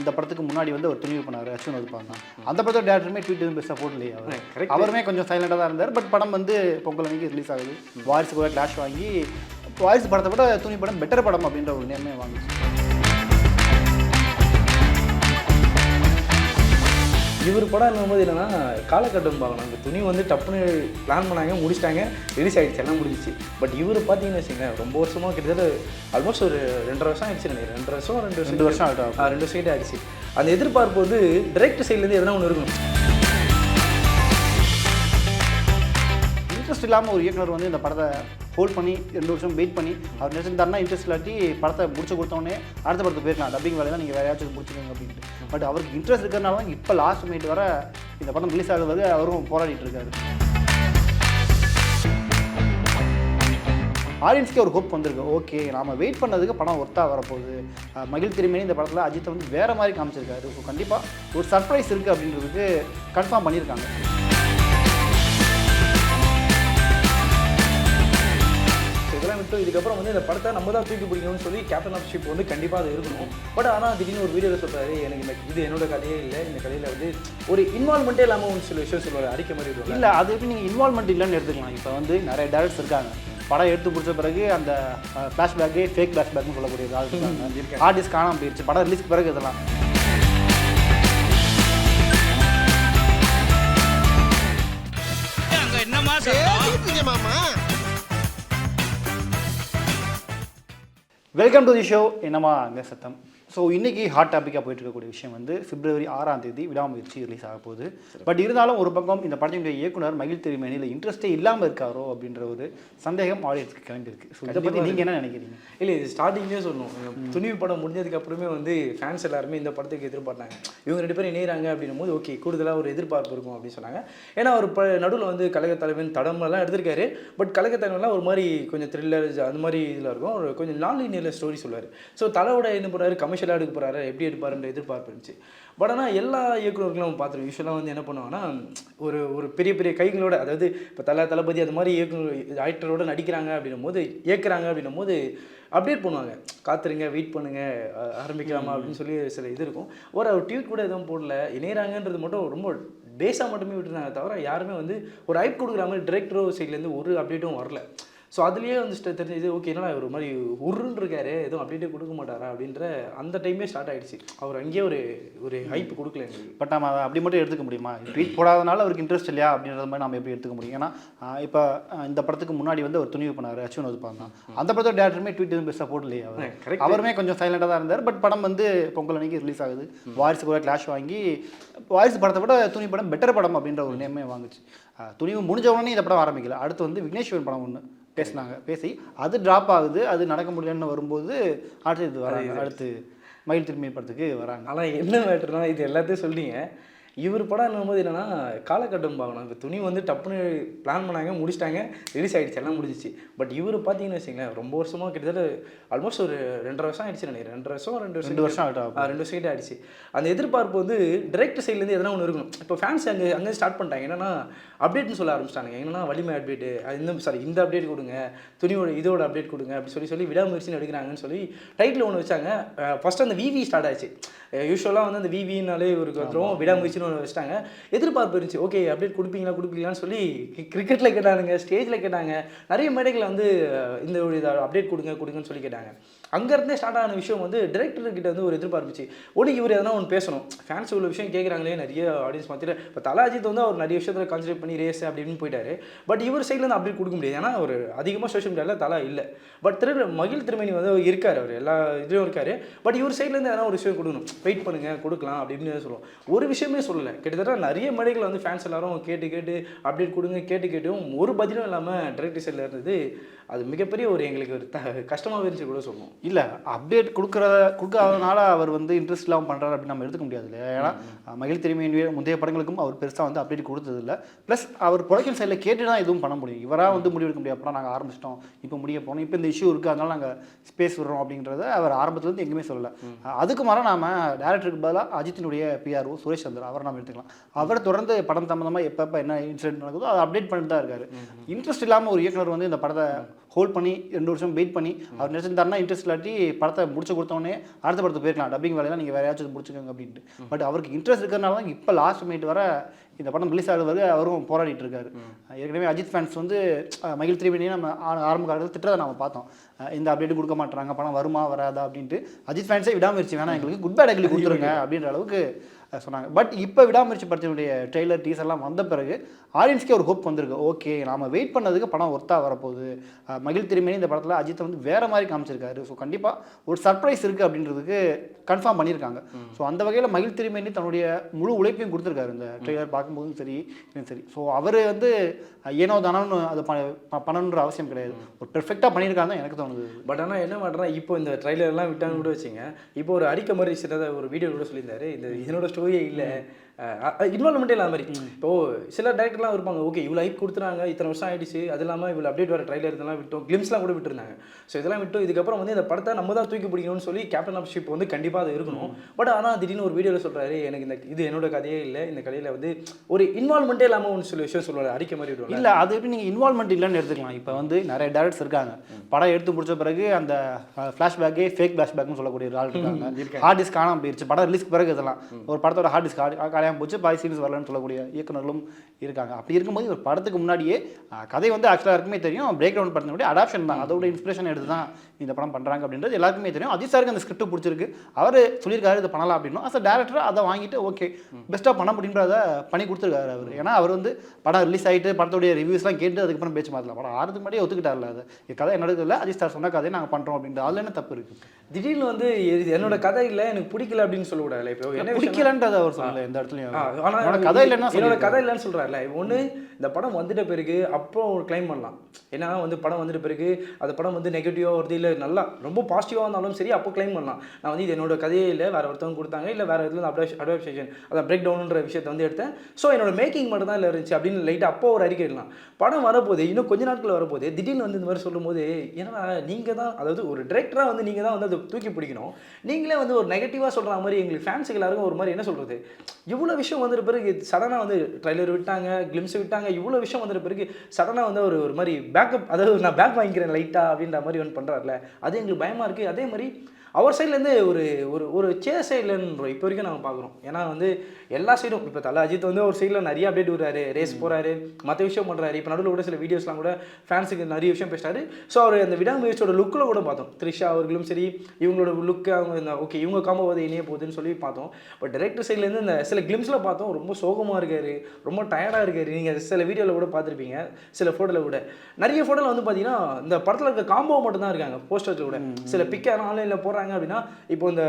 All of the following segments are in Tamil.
இந்த படத்துக்கு முன்னாடி வந்து ஒரு துணிவு பண்ணார் அஸ்வின் இருப்பாங்க. அந்த படத்தோட டேரக்டருமே ட்வீட் எதுவும் பெருசாக போடலையே அவர். அவருமே கொஞ்சம் சைலண்டாக தான் இருந்தார். பட் படம் வந்து பொங்கல் அன்னைக்கு ரிலீஸ் ஆகுது. வாரிசு கூட கிளாஷ் வாங்கி வாரிசு படத்தை விட துணி படம் பெட்டர் படம் அப்படின்ற ஒரு நேமே வாங்கிச்சு. இவர் படம் என்னும்போது என்னன்னா காலகட்டம் பார்க்கணும். இந்த துணி வந்து டப்புன்னு பிளான் பண்ணாங்க, முடிச்சிட்டாங்க, ரிலீஸ் ஆகிடுச்சு, எல்லாம் முடிஞ்சிச்சு. பட் இவர் பார்த்தீங்கன்னு வச்சுங்க ரொம்ப வருஷமாக கிட்டத்தட்ட ஆல்மோஸ்ட் ஒரு 2.5 வருஷம் ஆகிடுச்சு நினைக்கிறேன். 2 வருஷம் ஆகிடும். 2 வருஷம் கிட்டே ஆகிடுச்சு. அந்த எதிர்பார்ப்பு வந்து டைரக்டர் சைட்லேருந்து எதனா ஒன்று இருக்கணும். இன்ட்ரெஸ்ட் இல்லாமல் ஒரு இயக்குனர் வந்து இந்த படத்தை ஹோல்ட் பண்ணி 2 வருஷம் வெயிட் பண்ணி அவர் நினைச்சிருந்தாருன்னா இன்ட்ரெஸ்ட் இல்லாட்டி படத்தை முடிச்சு கொடுத்தோடனே அடுத்த படத்தை போயிருக்கலாம். டப்பிங் வேலையெல்லாம் நீங்கள் வேறு யாச்சும் முடிச்சுக்கோங்க அப்படின்ட்டு. பட் அவருக்கு இன்ட்ரெஸ்ட் இருக்கிறனால தான் இப்போ லாஸ்ட் மினிட் வர இந்த படம் ரிலீஸ் ஆகுது அவரும் போராடிட்டு இருக்காரு. ஆடியன்ஸ்க்கே ஒரு ஹோப் வந்திருக்கு. ஓகே நாம் வெயிட் பண்ணதுக்கு படம் ஒர்த்தாக வரப்போகுது. மகிழ் திருமேனி இந்த படத்தில் அஜித்தை வந்து வேறு மாதிரி காமிச்சிருக்காரு. ஸோ கண்டிப்பாக ஒரு சர்ப்ரைஸ் இருக்குது அப்படின்றதுக்கு கன்ஃபார்ம் பண்ணியிருக்காங்க. இதெல்லாம் விட்டு இதுக்கப்புறம் வந்து இந்த படத்தை நம்ம தான் தூக்கி பிடிக்கணும்னு சொல்லி கேப்டன் ஆஃப் ஷிப் வந்து கண்டிப்பாக அது இருக்கணும். பட் ஆனால் திடீர்னு ஒரு வீடியோவில் சொல்கிறாரு, எனக்கு இது என்னோட கதையே இல்லை, இந்த கதையில் வந்து ஒரு இன்வால்மெண்ட்டே இல்லாமல் ஒரு சில விஷயம் சொல்லுவார், அடிக்க மாதிரி இருக்கும். இல்லை அது எப்படி நீங்கள் இன்வால்மெண்ட் இல்லைன்னு எடுத்துக்கலாம். இப்போ வந்து நிறைய டேரக்டர்ஸ் இருக்காங்க, படம் எடுத்து பிடிச்ச பிறகு அந்த ஃப்ளாஷ்பேக்கே ஃபேக் ஃப்ளாஷ்பேக்னு சொல்லக்கூடியது ஆர்டிஸ்ட் காணாமல் போயிடுச்சு படம் ரிலீஸ்க்கு பிறகு. இதெல்லாம் வெல்கம் டு தி ஷோ என்னமா அங்கே சத்தம். ஸோ இன்றைக்கி ஹாட் டாப்பிக்காக போயிட்டு இருக்கக்கூடிய விஷயம் வந்து February 6ஆம் தேதி விடாமுயற்சி ரிலீஸ் ஆக போகுது. பட் இருந்தாலும் ஒரு பக்கம் இந்த படத்தினுடைய இயக்குனர் மகிழ் திருமேனியில் இன்ட்ரெஸ்ட்டே இல்லாமல் இருக்காரோ அப்படின்ற ஒரு சந்தேகம் ஆடியன்ஸ்க்கு கிளம்பியிருக்கு. ஸோ இதை பற்றி நீங்கள் என்ன நினைக்கிறீங்க? இல்லை, இது ஸ்டார்டிங்லேயே சொல்லணும். துணிவு படம் முடிஞ்சதுக்கு அப்புறமே வந்து ஃபேன்ஸ் எல்லாருமே இந்த படத்துக்கு எதிர்பார்த்தாங்க. இவங்க 2 பேரும் இணையிறாங்க அப்படின்னும் போது ஓகே கூடுதலாக ஒரு எதிர்பார்ப்பு இருக்கும் அப்படின்னு சொன்னாங்க. ஏன்னா ஒரு நடுவில் வந்து கழகத்தலைவன் தடமெல்லாம் எடுத்திருக்காரு. பட் கழகத்தலைவன்லாம் ஒரு மாதிரி கொஞ்சம் த்ரில்லர் அந்த மாதிரி இதில் இருக்கும். ஒரு கொஞ்சம் நான் லீனியர் ஸ்டோரி சொல்லுவார். ஸோ தலையோட என்ன பண்ணுறாரு, கமர்ஷியலாக எடுக்க போகிறாரு, எப்படி எடுப்பாருன்ற எதிர்பார்ப்பு இருந்துச்சு. பட் ஆனால் எல்லா இயக்குநர்களும் நம்ம பார்த்துருவோம். யூஸ்வலாக வந்து என்ன பண்ணுவாங்கன்னா ஒரு பெரிய பெரிய கைகளோட, அதாவது இப்போ தளபதி அது மாதிரி இயக்குனர் ஆக்டரோட நடிக்கிறாங்க அப்படின்னும் போது இயக்குறாங்க அப்படின்னும் போது அப்டேட் பண்ணுவாங்க, காத்துருங்க, வெயிட் பண்ணுங்கள், ஆரம்பிக்கலாமா அப்படின்னு சொல்லி சில இது இருக்கும். ஒரு ட்வீட் கூட எதுவும் போடல, இணையறாங்கன்றது மட்டும் ரொம்ப பேஸாக மட்டுமே விட்டுருந்தாங்க தவிர யாருமே வந்து ஒரு ஹைப் கொடுக்குற மாதிரி டிரெக்டரோ சைட்லேருந்து ஒரு அப்டேட்டும் வரல. ஸோ அதுலேயே வந்து தெரிஞ்சது ஓகே என்னன்னா ஒரு மாதிரி உருன்னு இருக்காரு, எதுவும் அப்டேட்டே கொடுக்க மாட்டாரா அப்படின்ற அந்த டைமே ஸ்டார்ட் ஆகிடுச்சு. அவர் அங்கேயே ஒரு ஹைப் கொடுக்கல எங்களுக்கு. பட் நம்ம அப்படி மட்டும் எடுத்துக்க முடியுமா? ட்வீட் போடாதனால அவருக்கு இன்ட்ரெஸ்ட் இல்லையா அப்படின்ற மாதிரி நம்ம எப்படி எடுத்துக்க முடியும்? ஏன்னா இப்போ இந்த படத்துக்கு முன்னாடி வந்து ஒரு துணிவு பண்ணார் அஸ்வின் இருப்பாங்க. அந்த படத்தோட டேரக்டருமே ட்வீட் எதுவும் பெருசாக போடலையே அவர். அவருமே கொஞ்சம் சைலண்டாக தான் இருந்தார். பட் படம் வந்து பொங்கல் அன்னைக்கு ரிலீஸ் ஆகுது. வாரிசு கூட கிளாஷ் வாங்கி வாரிசு படத்தை விட துணி படம் பெட்டர் படம் அப்படின்ற ஒரு நேமே வாங்குச்சு. துணிவு முடிஞ்ச உடனே இந்த படம் ஆரம்பிக்கல. அடுத்து வந்து விக்னேஸ்வரன் படம் ஒன்று பேசி அது ட்ராப் ஆகுது. அது நடக்க முடியலன்னு வரும்போது அடுத்து வராங்க, அடுத்து மகிழ் திருமேனி படத்துக்கு வராங்க. ஆனால் என்ன மேட்டர்னா இது எல்லாத்தையும் சொல்லிங்க. இவர் படம் என்னும்போது என்னென்னா காலகட்டம் பார்க்கணும். இப்போ துணி வந்து டப்புன்னு பிளான் பண்ணாங்க, முடிச்சிட்டாங்க, ரிலீஸ் ஆகிடுச்சு, எல்லாம் முடிஞ்சிச்சு. பட் இவர் பார்த்தீங்கன்னு வச்சுங்களேன் ரொம்ப வருஷமாக கிட்டத்தட்ட ஆல்மோஸ்ட் ஒரு 2.5 வருஷம் ஆகிடுச்சு நினைக்கிறேன். 2 வருஷம் ஆகிடும். 2 வருஷம் கிட்டே ஆகிடுச்சு. அந்த எதிர்பார்ப்பு வந்து டைரக்டர் சைட்லேருந்து எதனா ஒன்று இருக்கணும். இப்போ ஃபேன்ஸ் அங்கே ஸ்டார்ட் பண்ணிட்டாங்க. என்னென்னா அப்டேட்னு சொல்ல ஆரம்பிச்சிட்டாங்க. என்னென்னா வலிமை அப்டேட்டு, இந்த அப்டேட் கொடுங்க, துணியோட இதோட அப்டேட் கொடுங்க அப்படி சொல்லி விடாமுயற்சின்னு எடுக்கிறாங்கன்னு சொல்லி டைட்டில் ஒன்று வச்சாங்க. ஃபஸ்ட்டு அந்த விவி ஸ்டார்ட் ஆச்சு. யூஸ்வலாக வந்து அந்த விவினாலே இவருக்கு வந்துடும், விடாமுயற்சின்னு ஒன்று வச்சுட்டாங்க. எதிர்பார்ப்பு இருந்துச்சு, ஓகே அப்டேட் கொடுப்பீங்களான்னு சொல்லி கிரிக்கெட்டில் கேட்டாங்க, ஸ்டேஜில் கேட்டாங்க, நிறைய மேடைகளில் வந்து இந்த ஒரு அப்டேட் கொடுங்கன்னு சொல்லி கேட்டாங்க. அங்கேருந்தே ஸ்டார்ட் ஆன விஷயம் வந்து டிரெக்டர்கிட்ட வந்து ஒரு எதிர்பார்ப்புச்சு. இவர் எதனா ஒன்று பேசணும், ஃபேன்ஸ் இவ்வளோ விஷயம் கேட்குறாங்களே, நிறைய ஆடியன்ஸ் பார்த்துட்டு. இப்போ அஜித் வந்து அவர் நிறைய விஷயத்தில் கான்சன்ட்ரேட் பண்ணி ரேஸ் அப்படின்னு போயிட்டாரு. பட் இவர் சைட்லேருந்து அப்டேட் கொடுக்க முடியாது. ஏன்னா ஒரு அதிகமாக சோஷியல் மீடியாவில் தலா இல்லை. பட் மகிழ் திருமேனி வந்து இருக்கார், அவர் எல்லா இதுலேயும் இருக்கார். பட் இவர் சைட்லேருந்து எதனா ஒரு விஷயம் கொடுக்கணும், வெயிட் பண்ணுங்கள் கொடுக்கலாம் அப்படின்னு சொல்லுவோம். ஒரு விஷயமே சொல்லலை. கிட்டத்தட்ட நிறைய மேடைகளை வந்து ஃபேன்ஸ் எல்லாரும் கேட்டு அப்டேட் கொடுங்க கேட்டும் ஒரு பதிலும் இல்லாமல் டிரெக்டர் சைடில் இருந்தது. அது மிகப்பெரிய ஒரு எங்களுக்கு ஒரு கஷ்டமாக இருந்துச்சு கூட சொல்லுவோம். இல்லை அப்டேட் கொடுக்காதனால அவர் வந்து இன்ட்ரெஸ்ட் இல்லாமல் பண்ணுறாரு அப்படின்னு நம்ம எடுத்துக்க முடியாது இல்லையா? ஏன்னா மகிழ் திருமேனி முந்தைய படங்களுக்கும் அவர் பெருசாக வந்து அப்டேட் கொடுத்ததில்லை. ப்ளஸ் அவர் ப்ரொடக்ஷன் சைடில் கேட்டு தான் எதுவும் பண்ண முடியும். இவராக வந்து முடிவெடுக்க முடியாது. அப்புறம் நாங்கள் ஆரம்பிச்சிட்டோம், இப்போ முடிய போனோம், இப்போ இந்த இஷ்யூ இருக்குது, அதனால நாங்கள் ஸ்பேஸ் விடுறோம் அப்படின்றத அவர் ஆரம்பத்துலேருந்து எங்கேயுமே சொல்லலை. அதுக்கு மேலே நாம் டேரக்டருக்கு பதிலாக அஜித்தினுடைய பிஆர்ஓ சுரேஷ் சந்திரா அவரை நம்ம எடுத்துக்கலாம். அவர் தொடர்ந்து படம் சம்மந்தமாக எப்போ என்ன இன்சிடென்ட் நடக்குதோ அதை அப்டேட் பண்ணிட்டு தான் இருக்காரு. இன்ட்ரெஸ்ட் இல்லாமல் ஒரு இயக்குனர் வந்து இந்த படத்தை ஹோல்ட் பண்ணி 2 வருஷம் வெயிட் பண்ணி அவர் நினச்சிருந்தாருன்னா இன்ட்ரெஸ்ட் இல்லாட்டி படத்தை முடிச்சு கொடுத்தோடனே அடுத்த படத்துக்கு போயிருக்கலாம், டப்பிங் வேலையெல்லாம் நீங்கள் வேறு யாராச்சும் முடிச்சுக்கோங்க அப்படின்ட்டு. பட் அவருக்கு இன்ட்ரெஸ்ட் இருக்கிறனால தான் இப்போ லாஸ்ட் மினிட் வர இந்த படம் ரிலீஸ் ஆகுது அவரும் போராடிட்டு இருக்காரு. ஏற்கனவே அஜித் ஃபேன்ஸ் வந்து மகிழ் திரிவேணியை நம்ம ஆரம்ப காலத்தில் திட்டத்தை நம்ம பார்த்தோம், இந்த அப்டேட் கொடுக்க மாட்டாங்க, படம் வருமா வராதா அப்படின்ட்டு. அஜித் ஃபேன்ஸே விடாமுயற்சி வேணாம், எங்களுக்கு குட் பேட் எங்களுக்கு கொடுத்துருங்க அப்படின்ற அளவுக்கு சொன்னாங்க. பட் இப்போ விடாமுயற்சி படத்தினுடைய ட்ரெய்லர் டீசர்லாம் வந்த பிறகு ஆடியன்ஸ்க்கே ஒரு ஹோப் வந்திருக்கு. ஓகே, நாம் வெயிட் பண்ணதுக்கு படம் ஒர்த்தாக வரப்போகுது. மகிழ் திருமேனி இந்த படத்தில் அஜித்தை வந்து வேறு மாதிரி காமிச்சிருக்காரு. ஸோ கண்டிப்பாக ஒரு சர்ப்ரைஸ் இருக்குது அப்படின்றதுக்கு கன்ஃபார்ம் பண்ணியிருக்காங்க. ஸோ அந்த வகையில் மகிழ் திருமேனி தன்னுடைய முழு உழைப்பையும் கொடுத்துருக்காரு இந்த ட்ரெய்லர் பார்க்கும்போதும் சரி சரி. ஸோ அவர் வந்து ஏனோ தானோன்னு அது பண்ணணுன்ற அவசியம் கிடையாது, ஒரு பெர்ஃபெக்டாக பண்ணியிருக்காங்க எனக்கு தோணுது. பட் ஆனால் என்ன பண்ணுறேன், இப்போ இந்த ட்ரைலர்லாம் விட்டாங்க கூட வச்சுங்க, இப்போ ஒரு அடிக்க மாதிரி சில ஒரு வீடியோ கூட சொல்லியிருந்தாரு, இதனோட ஸ்டோரியே இல்லை, இன்வால்மெண்ட்டே இல்லாத மாதிரி. இப்போது சில டேரக்டர்லாம் இருப்பாங்க, ஓகே இவ்வளோ ஹைப் கொடுத்துறாங்க, இத்தனை வருஷம் ஆகிடுச்சு, அது இல்லாமல் இவ்வளோ அப்டேட் வர ட்ரைலர் இதெல்லாம் விட்டோம், கிளிம்ஸ்லாம் கூட விட்டுருந்தாங்க. ஸோ இதெல்லாம் விட்டோம், இதுக்கப்புறம் வந்து இந்த படத்தை நம்ம தான் தூக்கி பிடிக்கணும்னு சொல்லி கேப்டன் ஆஃப் ஷிப் வந்து கண்டிப்பாக அது இருக்கணும். பட் ஆனால் திடீர்னு ஒரு வீடியோவில் சொல்கிறாரு, எனக்கு இது என்னோட கதையே இல்லை, இந்த கதையில் வந்து ஒரு இன்வால்மெண்ட்டே இல்லாமல் ஒன்று சில விஷயம் சொல்லுவார், அடிக்க மாதிரி விடுவாங்க. இல்லை அது எப்படி நீங்கள் இன்வால்மெண்ட் இல்லைன்னு எடுத்துக்கலாம். இப்போ வந்து நிறைய டேரக்டர்ஸ் இருக்காங்க, படம் எடுத்து முடிச்ச பிறகு அந்த ஃப்ளாஷ்பேக்கே ஃபேக் ஃப்ளாஷ்பேக்னு சொல்லக்கூடிய ஒரு ஆள் இருக்காங்க. ஹார்ட் டிஸ்க் காணாமல் போயிடுச்சு, படம் ரிலீஸ்க்கு பிறகு இதெல்லாம் ஒரு படத்தோட ஹார்ட் டிஸ்க் காணாமல் போச்சு, பாய் சீரிஸ் வரலன்னு சொல்லக்கூடிய இயக்குநர்களும் இருக்காங்க. அப்படி இருக்கும்போது ஒரு படத்துக்கு முன்னாடியே கதை வந்து ஆக்சுவலாக இருக்குமே தெரியும், பிரேக் டவுன் படத்தினுடைய அடாப்ஷன் தான், அதோட இன்ஸ்பிரேஷன் எடுத்து தான் இந்த படம் பண்ணுறாங்க அப்படின்றது எல்லாருக்குமே தெரியும். அஜித் சாருக்கு அந்த ஸ்கிரிப்ட் பிடிச்சிருக்கு, அவர் சொல்லியிருக்காரு இதை பண்ணலாம் அப்படின்னு. அஸ் அ டேரக்டர் அதை வாங்கிட்டு ஓகே பெஸ்ட்டாக பண்ண முடியுன்றதை பண்ணி கொடுத்துருக்காரு அவர். ஏன்னா அவர் வந்து படம் ரிலீஸ் ஆகிட்டு படத்துடைய ரிவ்யூஸ்லாம் கேட்டு அதுக்கப்புறம் பேச்சு மாற்றலாம், படம் ஆறுக்கு முன்னாடியே ஒத்துக்கிட்டார்ல, அது கதை என்னோட இல்லை, அஜித் சார் சொன்ன கதையை நாங்கள் பண்ணுறோம் அப்படின்ட்டு. அதில் என்ன தப்பு இருக்குது? திடீர்னு வந்து என்னோட கதை இல்லை, எனக்கு பிடிக்கல அப்படின்னு சொல்லக்கூடாது. இப்போ என்ன பிடிக்கலன்றது அவர் சொல்லலை எந்த இடத்துலையும். ஆனால் கதை இல்லைன்னா என்னோட கதை இல்லைன்னு சொல்கிறாருல. ஒன்று இந்த படம் வந்துட்ட பிறகு அப்புறம் ஒரு கிளைம் பண்ணலாம், ஏன்னா வந்து படம் வந்துட்ட பிறகு அந்த படம் வந்து நெகட்டிவாக வருது இல்லை நல்லா ரொம்ப பாசிட்டிவாக இருந்தாலும் சரி, அப்போ கிளைம் பண்ணலாம், நான் வந்து இது என்னோட கதையே இல்லை, வேறு ஒருத்தவங்க கொடுத்தாங்க, இல்லை வேறு இதில் அடாப்டேஷன் அதை பிரேக் டவுனுன்ற விஷயத்தை வந்து எடுத்தேன், ஸோ என்னோட மேக்கிங் மட்டும் தான் இல்லை இருந்துச்சு அப்படின்னு லைட்டாக அப்போ ஒரு அறிக்கை இடலாம். படம் வரப்போது இன்னும் கொஞ்ச நாட்கள் வரப்போது திடீர்னு வந்து இந்த மாதிரி சொல்லும்போது, ஏன்னா நீங்கள் தான், அதாவது ஒரு டிரெக்டராக வந்து நீங்கள் தான் வந்து அதை தூக்கி பிடிக்கணும், நீங்களே வந்து ஒரு நெகட்டிவாக சொல்கிற மாதிரி எங்களுக்கு ஃபேன்ஸுக்கு எல்லாருக்கும் ஒரு மாதிரி என்ன சொல்கிறது, இவ்வளோ விஷயம் வந்துட்டு பிறகு சடனாக வந்து ட்ரைலர் விட்டாங்க, கிளிம்ஸ் விட்டாங்க, இவ்வளோ விஷயம் வந்துட்டு பிறகு சடனாக வந்து ஒரு மாதிரி பேக்கப், அதாவது நான் பேக் வாங்கிக்கிறேன் லைட்டாக அப்படின்ற மாதிரி ஒன்று பண்ணுறாருல, அது எங்களுக்கு பயமாக இருக்குது. அதே மாதிரி அவர் சைட்லேருந்து ஒரு ஒரு ஒரு சேர் சைட்லன்றோம் இப்போ வரைக்கும் நாங்கள் பார்க்குறோம். ஏன்னா வந்து எல்லா சைடும் இப்போ தலை அஜித் வந்து ஒரு சைடில் நிறைய அப்டேட் விடுறாரு, ரேஸ் போகிறாரு, மற்ற விஷயம் பண்ணுறாரு. இப்போ நடுவில் கூட சில வீடியோஸ்லாம் கூட ஃபேன்ஸுக்கு நிறைய விஷயம் பேசுகிறாரு. ஸோ அவர் அந்த விடாமுயற்சியோட லுக்கில் கூட பார்த்தோம், த்ரிஷா அவர்களும் சரி இவங்களோட லுக்கு அவங்க ஓகே இவங்க காம்போ வந்து இணைய போகுதுன்னு சொல்லி பார்த்தோம். பட் டைரக்டர் சைட்லேருந்து இந்த சில கிளிம்ஸில் பார்த்தோம், ரொம்ப சோகமாக இருக்கார், ரொம்ப டயர்டாக இருக்கார். நீங்கள் சில வீடியோவில் கூட பார்த்துருப்பீங்க, சில ஃபோட்டோவில் கூட நிறைய ஃபோட்டோவில் வந்து பார்த்தீங்கன்னா இந்த படத்தில் இருக்க காம்போ மட்டும் தான் இருக்காங்க, போஸ்டர்ஸில் கூட சில பிக்கை ஆன்லைனில் போடுறாங்க அப்படின்னா, இப்போ இந்த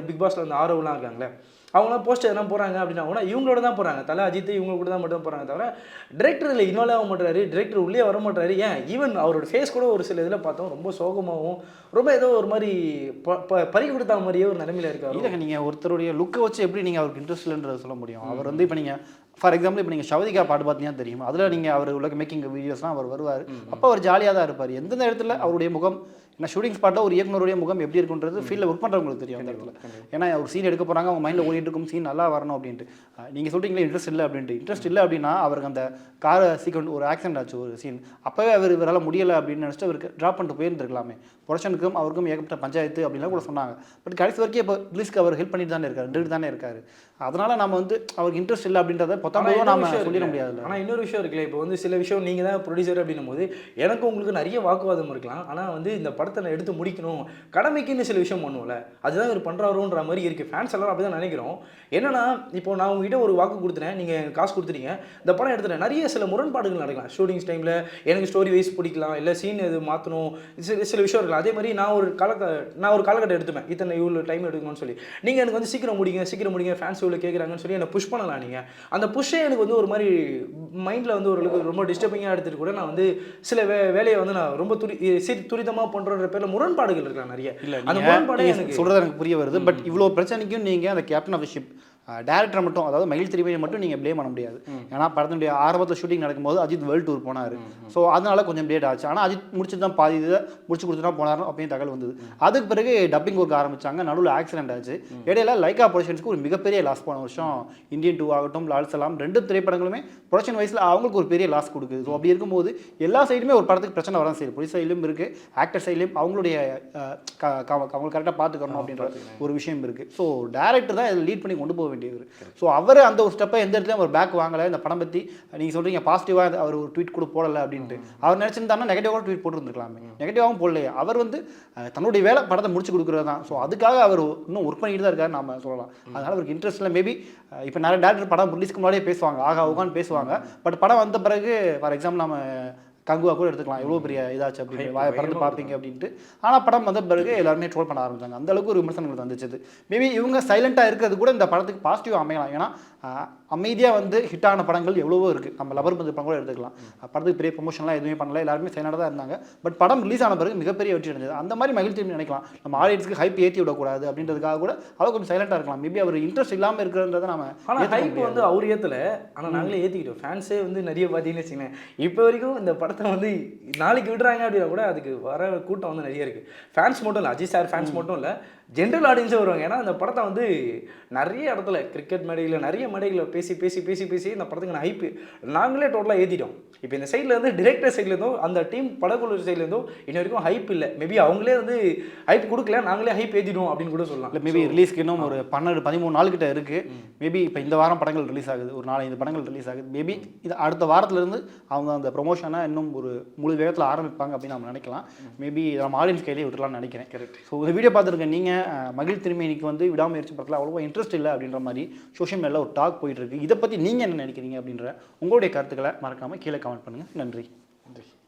பிக் பாஸ்ல வந்து ஆரோவெலாம் இருக்காங்களே அவங்களாம் போஸ்டர் எல்லாம் போகிறாங்க அப்படின்னா கூட இவங்களோட தான் போகிறாங்க, தலை அஜித் இவங்க கூட தான் மட்டும் போகிறாங்க தவிர டிரெக்டர் இல்லை இன்வால்வ் ஆக மாட்டாரு, டிரெக்டர் உள்ளே வர மாட்டாரு. ஏன் ஈவன் அவரோட ஃபேஸ் கூட ஒரு சில இதில் பார்த்தோம் ரொம்ப சோகமாகவும் ரொம்ப ஏதோ ஒரு மாதிரி பறி கொடுத்தா மாதிரியே ஒரு நிலைமையில் இருக்காரு. இல்லைங்க, நீங்கள் ஒருத்தருடைய லுக்கை வச்சு எப்படி நீங்கள் அவருக்கு இன்ட்ரெஸ்ட் இல்லைன்றதை சொல்ல முடியும்? அவர் வந்து இப்போ நீங்கள் ஃபார் எக்ஸாம்பிள் இப்போ நீங்கள் ஷவதிகா பாட்டு பார்த்தீங்கன்னா தெரியும், அதில் நீங்கள் அவர் உள்ள மேக்கிங் வீடியோஸ்லாம் அவர் வருவார், அப்போ அவர் ஜாலியாக தான் இருப்பார். எந்தெந்த இடத்துல அவருடைய முகம், ஏன்னா ஷூட்டிங் ஸ்பாட்டில் ஒரு இயக்குனருடைய முகம் எப்படி இருக்குன்றது ஃபீல்டில் ஒர்க் பண்ணுறவங்களுக்கு தெரியும் அந்த இடத்துல. ஏன்னா ஒரு சீன் எடுக்க போகிறாங்க, அவங்க மைண்டில் ஓடிட்டு இருக்கும், சீன் நல்லா வரணும் அப்படின்ட்டு. நீங்கள் சொல்கிறீங்களே இன்ட்ரெஸ்ட் இல்லை அப்படின்ட்டு, இன்ட்ரெஸ்ட் இல்லை அப்படின்னா அவருக்கு அந்த கார் சீக்வன்ஸ் ஒரு ஆக்சிடென்ட் ஆச்சு ஒரு சீன், அப்போவே இவரால் முடியலை அப்படின்னு நினச்சிட்டு அவருக்கு ட்ராப் பண்ணிட்டு போயிருந்துருக்கலாமே. ப்ரொடக்ஷனுக்கும் அவருக்கும் ஏகப்பட்ட பஞ்சாயத்து அப்படின்லாம் கூட சொன்னாங்க. பட் கடைசி வரைக்கும் இப்போ ரிலீஸ்க்கு அவர் ஹெல்ப் பண்ணிட்டு தானே இருக்காரு, நின்று தானே இருக்காரு. அதனால் நம்ம வந்து அவருக்கு இன்ட்ரெஸ்ட் இல்லை அப்படின்றத பொத்தாம்பதும் நம்ம சொல்லிட முடியாது. ஆனால் இன்னொரு விஷயம் இருக்குல்ல, இப்போ வந்து சில விஷயம் நீங்கள் தான் ப்ரொடியூசர் அப்படின்னும் போது எனக்கு உங்களுக்கு நிறைய வாக்குவாதம் இருக்கலாம், ஆனால் வந்து இந்த படத்தை நான் எடுத்து முடிக்கணும் கடமைக்குன்னு சில விஷயம் பண்ணுவோம்ல, அதுதான் இவர் பண்ணுறாருன்ற மாதிரி இருக்குது. ஃபேன்ஸ் எல்லாரும் அப்படி தான் நினைக்கிறோம். என்னன்னா இப்போ நான் உங்ககிட்ட ஒரு வாக்கு கொடுத்துட்டேன், நீங்கள் காசு கொடுத்துட்டீங்க, இந்த படம் எடுத்துட்டேன், நிறைய சில முரண்பாடுகள் நடக்கலாம். ஷூட்டிங்ஸ் டைமில் எனக்கு ஸ்டோரி வைஸ் பிடிக்கலாம், இல்லை சீன் எது மாற்றணும், சில விஷயம் இருக்கலாம். அதே மாதிரி நான் ஒரு காலகட்டம் எடுத்துப்பேன், இத்தனை இவ்வளோ டைம் எடுக்கணும்னு சொல்லி, நீங்கள் எனக்கு வந்து சீக்கிரம் முடிங்க ஃபேன்ஸ் இவ்வளோ கேட்குறாங்கன்னு சொல்லி என்னை புஷ் பண்ணலாம். நீங்கள் அந்த புஷ்ஷே எனக்கு வந்து ஒரு மாதிரி மைண்டில் வந்து ஓரளவுக்கு ரொம்ப டிஸ்டர்பிங்காக எடுத்துகிட்டு கூட நான் வந்து சில வேலையை வந்து நான் ரொம்ப துரிதமாக பண்ணுறன்ற பேரில் முரண்பாடுகள் இருக்கலாம் நிறைய. இல்லை அந்த முரண்பாடு எனக்கு சொல்கிறது எனக்கு புரிய வருது. பட் இவ்வளோ பிரச்சனைக்கும் நீங்கள் அந்த கேப்டன் ஆஃப் ஷிப் டேரக்டரை மட்டும், அதாவது மகிழ் திருமேனி மட்டும் நீங்கள் ப்ளேம் பண்ண முடியாது. ஏன்னா படத்தினுடைய ஆரம்பத்தில் ஷூட்டிங் நடக்கும்போது அஜித் வேர்ல்டு டூர் போனார். ஸோ அதனால கொஞ்சம் லேட் ஆச்சு. ஆனால் அஜித் முடிச்சு தான் பாதி இதை முடிச்சு கொடுத்து தான் போனார் அப்படின்னு தகவல் வந்தது. அதுக்கு பிறகு டப்பிங் ஒர்க் ஆரம்பிச்சாங்க. நடுவில் ஆக்சிடென்ட் ஆச்சு. இடையில லைக்கா ப்ரொடக்ஷன்ஸ்க்கு ஒரு மிகப்பெரிய லாஸ் போன வருஷம். இந்தியன் 2 ஆகட்டும், லால் சலாம் 2 திரைப்படங்களுமே ப்ரொடக்ஷன் வைஸில் அவங்களுக்கு ஒரு பெரிய லாஸ் கொடுக்குது. ஸோ அப்படி இருக்கும்போது எல்லா சைடுமே ஒரு படத்துக்கு பிரச்சனை வரதான் செய்யுது. ப்ரொடியூசர் சைட்லையும் இருக்குது, ஆக்டர் சைட்லையும் அவங்களுடைய அவங்க கரெக்டாக பார்த்துக்கணும் அப்படின்ற ஒரு விஷயம் இருக்குது. ஸோ டேரக்டர் தான் இதில் லீட் பண்ணி கொண்டு போக வேண்டியவர். ஸோ அவர் அந்த ஒரு ஸ்டெப்பை எந்த இடத்துலையும் அவர் பேக் வாங்கலை. இந்த படம் பற்றி நீங்கள் சொல்கிறீங்க பாசிட்டிவாக அவர் ஒரு ட்வீட் கூட போடலை அப்படின்ட்டு. அவர் நினச்சிருந்தாருன்னா நெகட்டிவாக ட்வீட் போட்டுருந்துருக்கலாமே. நெகட்டிவாகவும் போடலையே. அவர் வந்து தன்னுடைய வேலை படத்தை முடிச்சு கொடுக்குறது தான். ஸோ அதுக்காக அவர் இன்னும் ஒர்க் பண்ணிட்டு தான் இருக்காரு நம்ம சொல்லலாம். அதனால் அவருக்கு இன்ட்ரெஸ்ட் இல்லை. மேபி இப்போ நிறைய டேரக்டர் படம் ரிலீஸ்க்கு முன்னாடியே பேசுவாங்க, ஆகா உகான்னு பேசுவாங்க. பட் படம் வந்த பிறகு ஃபார் எக்ஸாம்பிள் நம்ம கங்குவா கூட எடுத்துக்கலாம், எவ்வளோ பெரிய இதாச்சு அப்படின்னு படத்தை பார்ப்பீங்க அப்படின்ட்டு. ஆனால் படம் வந்த பிறகு எல்லாருமே ட்ரோல் பண்ண ஆரம்பிச்சாங்க. அந்த அளவுக்கு ஒரு விமர்சனங்கள் வந்துச்சு. மேபி இவங்க சைலண்டாக இருக்கிறது கூட இந்த படத்துக்கு பாசிட்டிவாக அமையலாம். ஏன்னா அமைதியாக வந்து ஹிட்டான படங்கள் எவ்வளவோ இருக்குது. நம்ம லவர் பந்து படம் கூட எடுத்துக்கலாம். படத்துக்கு பெரிய ப்ரொமோஷன்லாம் எதுவுமே பண்ணல, எல்லாருமே சைலண்டாக தான் இருந்தாங்க. பட் படம் ரிலீஸ் ஆன பிறகு மிகப்பெரிய வெற்றி அடைஞ்சது. அந்த மாதிரி மகிழ்ச்சி நினைக்கலாம். நம்ம ஆடியன்ஸ்க்கு ஹைப் ஏற்றி விடக்கூடாது அப்படின்றதுக்காக கூட அவர் கொஞ்சம் சைலண்டாக இருக்கலாம். மேபி அவர் இன்ட்ரெஸ்ட் இல்லாமல் இருக்கிறன்றதை நம்ம. ஆனால் ஹைப் வந்து அவர் ஏற்றலை, ஆனால் நாங்களே ஏற்றிக்கிட்டோம். ஃபேன்ஸே வந்து நிறைய பார்த்தீங்கன்னு வச்சுக்கோங்களேன். இப்போ வரைக்கும் இந்த படத்தை வந்து நாளைக்கு விடுறாங்க அப்படின்னா கூட அதுக்கு வர கூட்டம் வந்து நிறைய இருக்குது. ஃபேன்ஸ் மட்டும் இல்லை, அஜித் சார் ஃபேன்ஸ் மட்டும் இல்லை, ஜென்ரல் ஆடியன்ஸே வருவாங்க. ஏன்னா அந்த படத்தை வந்து நிறைய இடத்துல கிரிக்கெட் மேடையில் நிறைய மேடைகளில் பேசி பேசி பேசி பேசி இந்த படத்துக்கு நான் ஹைப்பு நாங்களே டோட்டலாக ஏற்றிட்டோம். இப்போ இந்த சைட்லேருந்து டிரெக்டர் சைட்லேருந்தோ அந்த டீம் படக்குழு சைட்லேருந்தோ இன்ன வரைக்கும் ஹைப் இல்லை. மேபி அவங்களே வந்து ஹைப் கொடுக்கல, நாங்களே ஹைப் ஏற்றிடுவோம் அப்படின்னு கூட சொல்லலாம். இல்லை மேபி ரிலீஸ்க்கு இன்னும் ஒரு 12-13 நாள்கிட்ட இருக்குது. மேபி இப்போ இந்த வாரம் படங்கள் ரிலீஸ் ஆகுது, ஒரு 4-5 படங்கள் ரிலீஸ் ஆகுது. மேபி இது அடுத்த வாரத்துலேருந்து அவங்க அந்த ப்ரொமோஷனை இன்னும் ஒரு முழு வேகத்தில் ஆரம்பிப்பாங்க அப்படின்னு நம்ம நினைக்கலாம். மேபி நம்ம ஆடியன்ஸ் கையிலே விட்டுலாம்னு நினைக்கிறேன். கரெக்ட். ஸோ இந்த வீடியோ பார்த்துருக்கேன். நீங்கள் மகிழ் திருமேனிக்கு வந்து விடாமுயற்சி படத்தில் அவ்வளோ இன்ட்ரெஸ்ட் இல்லை அப்படின்ற மாதிரி சோஷியல் மீடியாவில் ஒரு டாக் போயிட்டு இருக்கு. இதை பற்றி நீங்கள் என்ன நினைக்கிறீங்க அப்படின்ற உங்களுடைய கருத்துக்களை மறக்காமல் கீழே கமெண்ட் பண்ணுங்கள். நன்றி.